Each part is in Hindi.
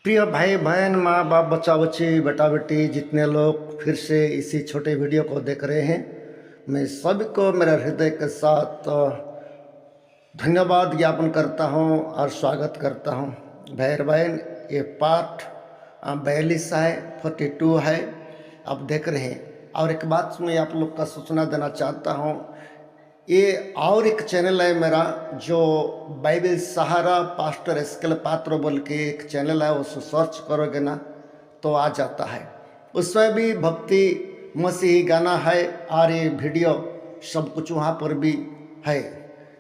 प्रिय भाई बहन, माँ बाप, बच्चा बच्ची, बेटा बेटी, जितने लोग फिर से इसी छोटे वीडियो को देख रहे हैं, मैं सभी को मेरा हृदय के साथ धन्यवाद ज्ञापन करता हूँ और स्वागत करता हूँ। भाई बहन, ये पार्ट 42 है, 42 है, आप देख रहे हैं। और एक बात मैं आप लोग का सूचना देना चाहता हूँ, ये और एक चैनल है मेरा जो बाइबल सहारा पास्टर एसकेल पात्र बोल के एक चैनल है, उसको सर्च करोगे ना तो आ जाता है। उसमें भी भक्ति मसीही गाना है और ये वीडियो सब कुछ वहाँ पर भी है।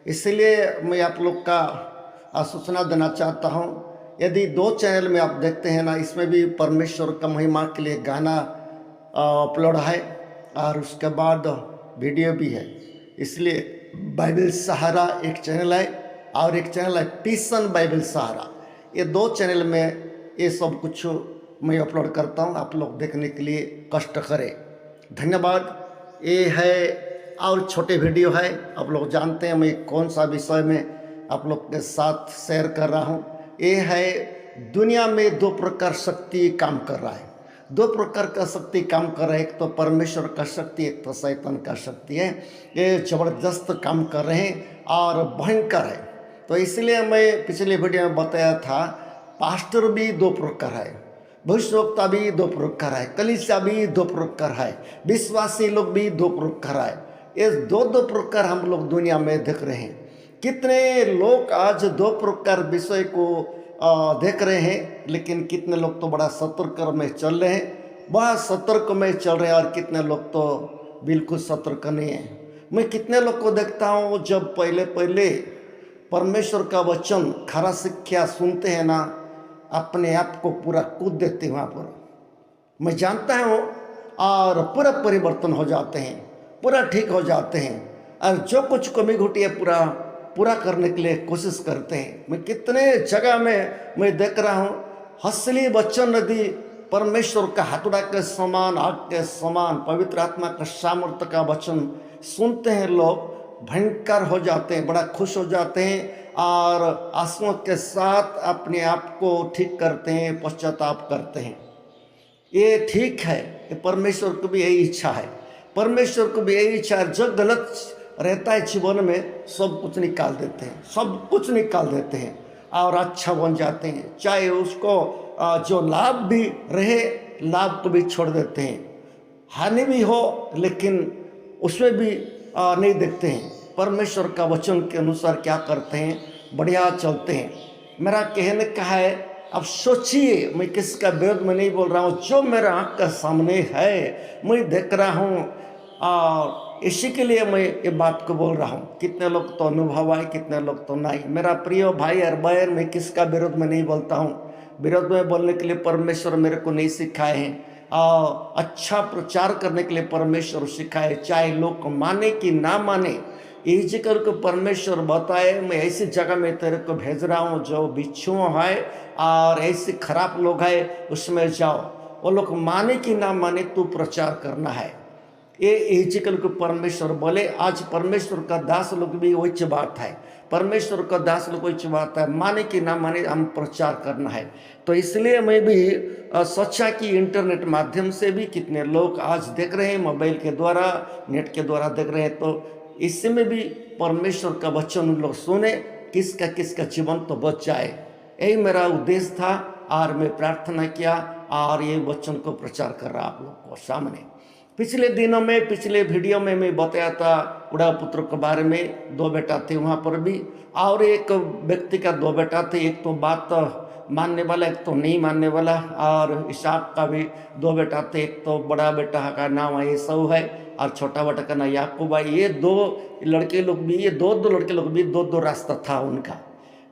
इसलिए मैं आप लोग का सूचना देना चाहता हूँ, यदि दो चैनल में आप देखते हैं ना, इसमें भी परमेश्वर का महिमा के लिए गाना अपलोड है और उसके बाद वीडियो भी है। इसलिए बाइबल सहारा एक चैनल है और एक चैनल है पीसन बाइबल सहारा। ये दो चैनल में ये सब कुछ मैं अपलोड करता हूँ, आप लोग देखने के लिए कष्ट करें। धन्यवाद। ये है और छोटे वीडियो है, आप लोग जानते हैं मैं कौन सा विषय में आप लोग के साथ शेयर कर रहा हूँ। ये है दुनिया में दो प्रकार शक्ति काम कर रहा है, दो प्रकार का शक्ति काम कर रहा है। एक तो परमेश्वर का शक्ति, एक तो शैतान का शक्ति है। ये जबरदस्त काम कर रहे हैं और भयंकर है। तो इसलिए मैं पिछले वीडियो में बताया था, पास्टर भी दो प्रकार है, भविष्यवक्ता भी दो प्रकार है, कलीसिया भी दो प्रकार है, विश्वासी लोग भी दो प्रकार है। ये दो दो प्रकार हम लोग दुनिया में देख रहे हैं। कितने लोग आज दो प्रकार विषय को देख रहे हैं, लेकिन कितने लोग तो बड़ा सतर्क में चल रहे हैं, बड़ा सतर्क में चल रहे हैं, और कितने लोग तो बिल्कुल सतर्क नहीं है। मैं कितने लोग को देखता हूँ जब पहले पहले परमेश्वर का वचन खरा शिक्षा सुनते हैं ना, अपने आप को पूरा कूद देते हैं वहाँ पर, मैं जानता हूँ, और पूरा परिवर्तन हो जाते हैं, पूरा ठीक हो जाते हैं, और जो कुछ कमी घुटी है पूरा करने के लिए कोशिश करते हैं। मैं कितने जगह में मैं देख रहा हूँ, असली वचन यदि परमेश्वर का हथौड़ा के समान, आग के समान, पवित्र आत्मा का सामर्थ्य का वचन सुनते हैं, लोग भयंकर हो जाते हैं, बड़ा खुश हो जाते हैं, और आंसुओं के साथ अपने आप को ठीक करते हैं, पश्चाताप करते हैं। ये ठीक है, ये परमेश्वर को भी यही इच्छा है, परमेश्वर को भी यही इच्छा है। जो गलत रहता है जीवन में सब कुछ निकाल देते हैं, सब कुछ निकाल देते हैं और अच्छा बन जाते हैं। चाहे उसको जो लाभ भी रहे, लाभ को भी छोड़ देते हैं, हानि भी हो लेकिन उसमें भी नहीं देखते हैं। परमेश्वर का वचन के अनुसार क्या करते हैं, बढ़िया चलते हैं। मेरा कहने का है, अब सोचिए, मैं किसका विरोध में नहीं बोल रहा हूँ, जो मेरा आँख का सामने है मैं देख रहा हूँ, और इसी के लिए मैं ये बात को बोल रहा हूँ। कितने लोग तो अनुभव आए, कितने लोग तो नहीं। मेरा प्रिय भाई और बहन, मैं किसका विरोध में नहीं बोलता हूँ। विरोध में बोलने के लिए परमेश्वर मेरे को नहीं सिखाए हैं, अच्छा प्रचार करने के लिए परमेश्वर सिखाए, चाहे लोग माने कि ना माने, इस जिक्र को परमेश्वर बताए, मैं ऐसी जगह में तेरे को भेज रहा हूँ जो बिच्छू है और ऐसे खराब लोग हैं, उसमें जाओ, वो लोग माने कि ना माने, तू प्रचार करना है। ये इजिकल को परमेश्वर बोले। आज परमेश्वर का दास लोग भी वही बात है, परमेश्वर का दास लोग वही बात है, माने कि ना माने हम प्रचार करना है। तो इसलिए मैं भी सोचा कि इंटरनेट माध्यम से भी कितने लोग आज देख रहे हैं, मोबाइल के द्वारा, नेट के द्वारा देख रहे हैं, तो इसमें भी परमेश्वर का वचन उन लोग सुने, किसका जीवन तो बच जाए। यही मेरा उद्देश्य था और मैं प्रार्थना किया और ये वचन को प्रचार कर रहा आप लोग को सामने। पिछले दिनों में, पिछले वीडियो में मैं बताया था बुढ़ा पुत्र के बारे में। दो बेटा थे वहाँ पर भी, और एक व्यक्ति का दो बेटा थे, एक तो बात मानने वाला, एक तो नहीं मानने वाला। और इसहाक का भी दो बेटा थे, एक तो बड़ा बेटा का नाम एसाऊ है और छोटा बेटा का नाम याकूब है। ये दो लड़के लोग भी, ये दो लड़के लोग भी, दो रास्ता था उनका,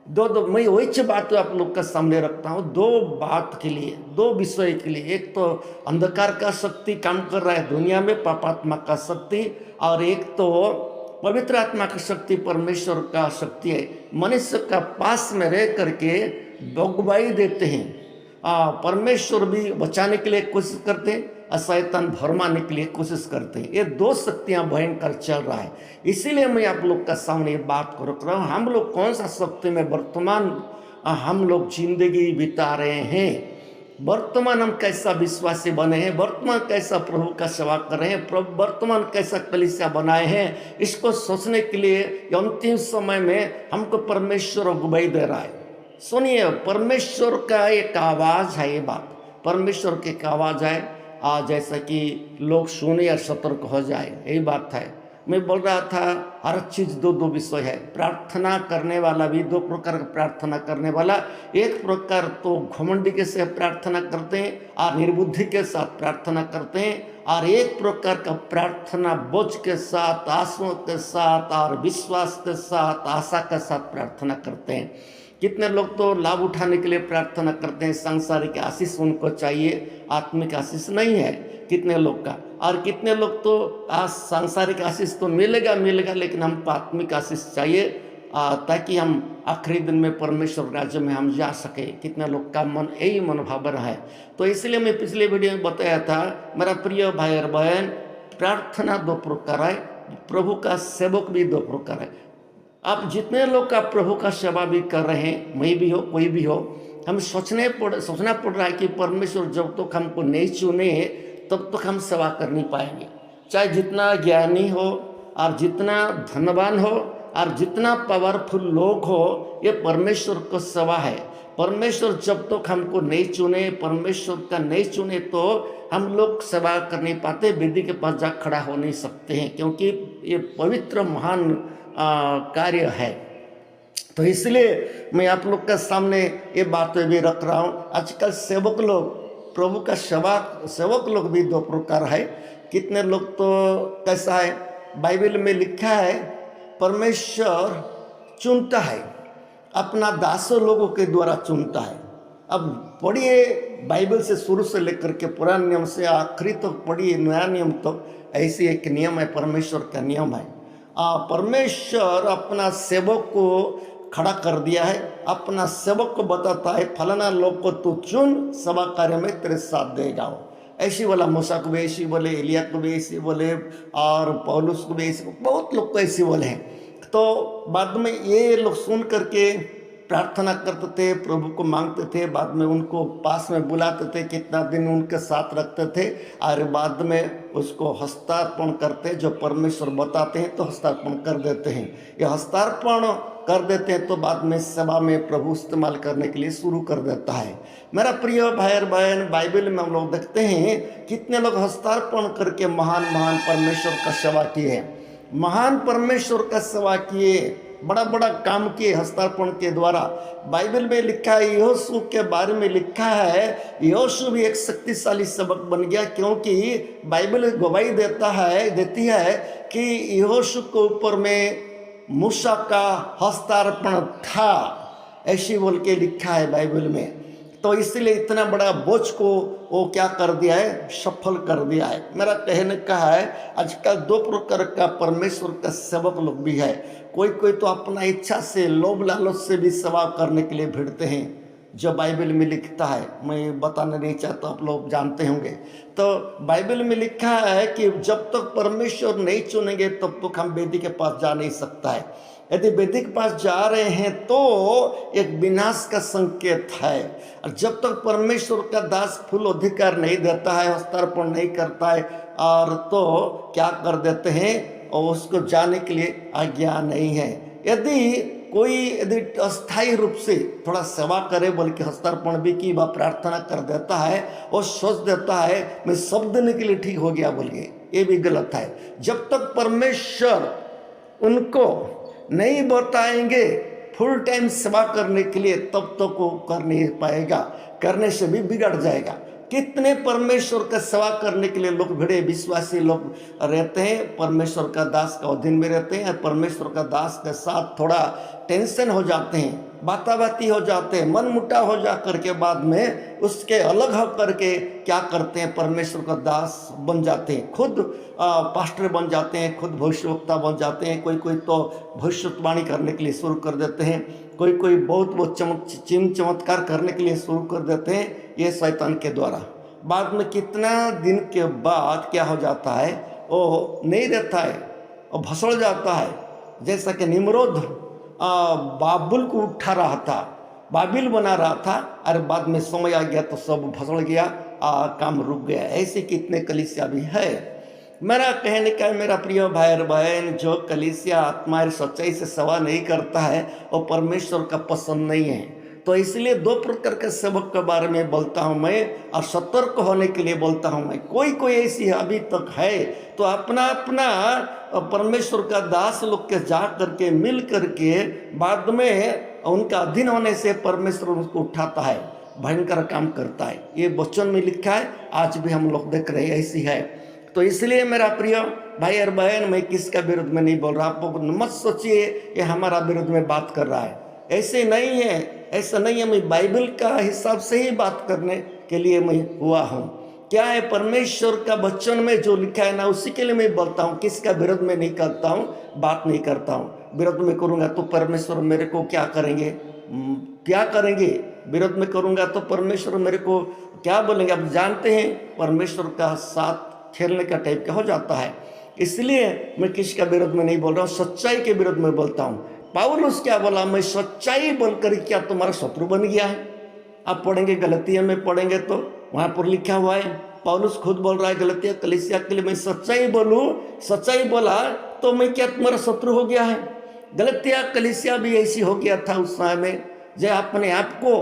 दो मैं वही बात आप लोग का सामने रखता हूँ। दो बात के लिए, दो विषय के लिए, एक तो अंधकार का शक्ति काम कर रहा है दुनिया में, पापात्मा का शक्ति, और एक तो पवित्र आत्मा की शक्ति, परमेश्वर का शक्ति है। मनुष्य का पास में रह करके अगुवाई देते हैं, परमेश्वर भी बचाने के लिए कोशिश करते हैं और शैतान भरमाने के लिए कोशिश करते हैं। ये दो शक्तियां भयंकर चल रहा है। इसीलिए मैं आप लोग का सामने ये बात को रख रहा हूँ। हम लोग कौन सा शक्ति में वर्तमान हम लोग जिंदगी बिता रहे हैं। वर्तमान हम कैसा विश्वासी बने हैं, वर्तमान कैसा प्रभु का सेवा कर रहे हैं, वर्तमान कैसा कलीसिया बनाए हैं, इसको सोचने के लिए अंतिम समय में हमको परमेश्वर अगुवाई दे रहा है। सुनिए, परमेश्वर का एक आवाज़ है, ये बात परमेश्वर की एक आवाज़ है। जैसा कि लोग सुने और सतर्क हो जाए, यही बात है। मैं बोल रहा था, हर चीज़ दो दो विषय है। प्रार्थना करने वाला भी दो प्रकार का प्रार्थना करने वाला, एक प्रकार तो घमंडी के से प्रार्थना करते हैं और निर्बुद्धि के साथ प्रार्थना करते हैं, और एक प्रकार का प्रार्थना बोझ के साथ, आंसुओं के साथ और विश्वास के साथ, आशा के साथ प्रार्थना करते हैं। कितने लोग तो लाभ उठाने के लिए प्रार्थना करते हैं, सांसारिक आशीष उनको चाहिए, आत्मिक आशीष नहीं है कितने लोग का। और कितने लोग तो सांसारिक आशीष तो मिलेगा मिलेगा, लेकिन हमको आत्मिक आशीष चाहिए ताकि हम आखिरी दिन में परमेश्वर राज्य में हम जा सके। कितने लोग का मन यही मनोभाव रहा है। तो इसलिए मैं पिछले वीडियो में बताया था, मेरा प्रिय भाई और बहन, प्रार्थना दो प्रकार है, प्रभु का सेवक भी दो प्रकार है। आप जितने लोग का प्रभु का सेवा भी कर रहे हैं, मैं भी हो, कोई भी हो, हमें सोचना पड़ रहा है कि परमेश्वर जब तक हमको नहीं चुने तब तक हम सेवा कर नहीं पाएंगे। चाहे जितना ज्ञानी हो और जितना धनवान हो और जितना पावरफुल लोग हो, ये परमेश्वर को सेवा है। परमेश्वर जब तक हमको नहीं चुने, परमेश्वर का नहीं चुने, तो हम लोग सेवा कर नहीं पाते, वेदी के पास जा खड़ा हो नहीं सकते हैं, क्योंकि ये पवित्र महान कार्य है। तो इसलिए मैं आप लोग के सामने ये बातें भी रख रहा हूँ। आजकल सेवक लोग, प्रभु का सेवक लोग भी दो प्रकार है। कितने लोग तो कैसा है, बाइबल में लिखा है परमेश्वर चुनता है, अपना दासों लोगों के द्वारा चुनता है। अब पढ़िए, बाइबल से शुरू से लेकर के पुराने नियम से आखिरी तक पढ़िए, नया नियम तक ऐसी एक नियम है, परमेश्वर का नियम है। परमेश्वर अपना सेवक को खड़ा कर दिया है, अपना सेवक को बताता है फलाना लोग को तू चुन, सेवा कार्य में तेरे साथ देगा वो। ऐसी बोला, मूसा को भी ऐसी बोले, एलिया को भी ऐसी बोले, और पौलुस को भी ऐसी, बहुत लोग को ऐसी बोले हैं। तो बाद में ये लोग सुन करके प्रार्थना करते थे, प्रभु को मांगते थे, बाद में उनको पास में बुलाते थे, कितना दिन उनके साथ रखते थे, और बाद में उसको हस्तार्पण करते। जो परमेश्वर बताते हैं तो हस्तार्पण कर देते हैं। ये हस्तार्पण कर देते हैं तो बाद में सेवा में प्रभु इस्तेमाल करने के लिए शुरू कर देता है। मेरा प्रिय भाई और बहन, बाइबल में हम लोग देखते हैं कितने लोग हस्तार्पण करके महान महान परमेश्वर का सेवा किए, महान परमेश्वर का सेवा किए, बड़ा बड़ा काम किए हस्तार्पण के द्वारा। बाइबल में लिखा है, यहोशू के बारे में लिखा है, यहोशू भी एक शक्तिशाली सेवक बन गया, क्योंकि बाइबल गवाही देती है कि यहोशू के ऊपर में मूसा का हस्तार्पण था, ऐसी बोल के लिखा है बाइबल में। तो इसलिए इतना बड़ा बोझ को वो क्या कर दिया है, सफल कर दिया है। मेरा कहने का है, आजकल दो प्रकार का परमेश्वर का सेवक लोग भी है। कोई कोई तो अपना इच्छा से, लोभ लालच से भी सेवा करने के लिए भिड़ते हैं, जो बाइबल में लिखता है, मैं बताना नहीं चाहता, आप लोग जानते होंगे। तो बाइबल में लिखा है कि जब तक परमेश्वर नहीं चुनेंगे तब तक हम वेदी के पास जा नहीं सकता है। यदि वेदी के पास जा रहे हैं तो एक विनाश का संकेत है। और जब तक परमेश्वर का दास फुल अधिकार नहीं देता है, हस्तार्पण नहीं करता है, और तो क्या कर देते हैं, और उसको जाने के लिए आज्ञा नहीं है। यदि अस्थायी रूप से थोड़ा सेवा करे, बल्कि हस्तार्पण भी की, वह प्रार्थना कर देता है और सोच देता है मैं सब देने के लिए ठीक हो गया, बोलिए, ये भी गलत है। जब तक परमेश्वर उनको नहीं बताएंगे फुल टाइम सेवा करने के लिए, तब तक वो कर नहीं पाएगा, करने से भी बिगड़ जाएगा। कितने परमेश्वर का सेवा करने के लिए लोग भिड़े, विश्वासी लोग रहते हैं, परमेश्वर का दास का अधीन में रहते हैं, परमेश्वर का दास के साथ थोड़ा टेंशन हो जाते हैं, बाताबाती हो जाते हैं, मन मुटा हो जा करके बाद में उसके अलग हो करके क्या करते हैं, परमेश्वर का दास बन जाते हैं, खुद पास्टर बन जाते हैं, खुद भविष्यवक्ता बन जाते हैं। कोई कोई तो भविष्यवाणी करने के लिए शुरू कर देते हैं, कोई कोई बहुत चमत्कार करने के लिए शुरू कर देते हैं, ये शैतान के द्वारा। बाद में कितना दिन के बाद क्या हो जाता है, वो नहीं रहता है और भसड़ जाता है। जैसा कि निम्रोद बाबुल को उठा रहा था, बाबिल बना रहा था, और बाद में समय आ गया तो सब भसड़ गया, काम रुक गया। ऐसे कितने कलीसिया भी है। मेरा कहने का है मेरा प्रिय भाई और बहन, जो कलीसिया आत्मा और सच्चाई से सेवा नहीं करता है वो परमेश्वर का पसंद नहीं है। तो इसलिए दो प्रकार के सेवक के बारे में बोलता हूँ मैं, और सतर्क होने के लिए बोलता हूँ मैं। कोई कोई ऐसी अभी तक है तो अपना अपना परमेश्वर का दास लोग के जा करके मिल करके बाद में उनका अधीन होने से परमेश्वर उनको उठाता है, भयंकर काम करता है। ये वचन में लिखा है, आज भी हम लोग देख रहे हैं ऐसी है। तो इसलिए मेरा प्रिय भाई और बहन, मैं किसका विरोध में नहीं बोल रहा, आप मत सोचिए ये हमारा विरोध में बात कर रहा है, ऐसे नहीं है, ऐसा नहीं है। मैं बाइबल का हिसाब से ही बात करने के लिए मैं हुआ हूँ। क्या है, परमेश्वर का वचन में जो लिखा है ना उसी के लिए मैं बोलता हूँ, किसका विरोध में नहीं करता हूँ, बात नहीं करता हूँ। विरोध में करूँगा तो परमेश्वर मेरे को क्या करेंगे, क्या करेंगे? विरोध में करूँगा तो परमेश्वर मेरे को क्या बोलेंगे? आप जानते हैं परमेश्वर का साथ खेलने का टाइप का हो जाता है। इसलिए मैं किसका विरोध में नहीं बोल रहा हूँ, सच्चाई के विरोध में बोलता हूँ। पौलुस क्या बोला, मैं सच्चाई बोलकर क्या तुम्हारा शत्रु बन गया है? आप पढ़ेंगे गलतिया में पढ़ेंगे तो वहाँ पर लिखा हुआ है, पौलुस खुद बोल रहा है गलतिया कलीसिया के लिए, मैं सच्चाई बोलूँ, सच्चाई बोला तो मैं क्या तुम्हारा शत्रु हो गया है? गलतिया कलीसिया भी ऐसी हो गया था उस समय में, जो अपने आप को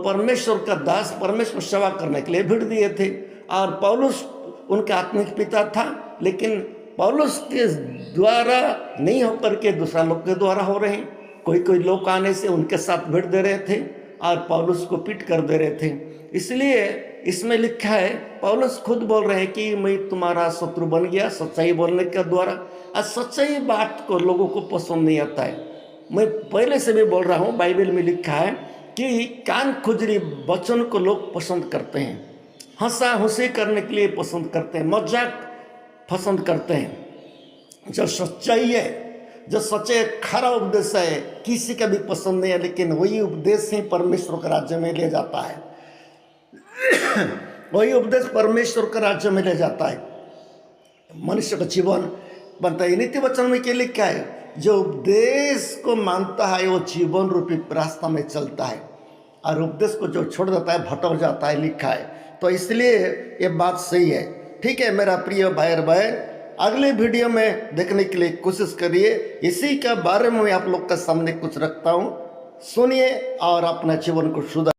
परमेश्वर का दास, परमेश्वर सेवा करने के लिए भिड़ दिए थे। और पौलुस उनका आत्मिक पिता था, लेकिन पौलुस के द्वारा नहीं होकर के दूसरा लोग के द्वारा हो रहे हैं। कोई कोई लोग आने से उनके साथ भिड़ दे रहे थे और पौलुस को पीट कर दे रहे थे। इसलिए इसमें लिखा है, पौलुस खुद बोल रहे हैं कि मैं तुम्हारा शत्रु बन गया सच्चाई बोलने के द्वारा। और सच्चाई बात को लोगों को पसंद नहीं आता है। मैं पहले से भी बोल रहा हूँ, बाइबल में लिखा है कि कान खुजरी वचन को लोग पसंद करते हैं, हंसा हंसी करने के लिए पसंद करते हैं, मजाक पसंद करते हैं। जो सच्चाई है, जो सच्चाई खरा उपदेश है, किसी का भी पसंद नहीं है, लेकिन वही उपदेश ही परमेश्वर के राज्य में ले जाता है। वही उपदेश परमेश्वर के राज्य में ले जाता है, मनुष्य का जीवन बनता है। नीति वचन में क्या लिखा है, जो उपदेश को मानता है वो जीवन रूपी रास्ता में चलता है, और उपदेश को जो छोड़ देता है भटक जाता है, लिखा है। तो इसलिए ये बात सही है। ठीक है मेरा प्रिय भाई और बहन, अगले वीडियो में देखने के लिए कोशिश करिए। इसी के बारे में मैं आप लोग के सामने कुछ रखता हूँ, सुनिए और अपना जीवन को सुधार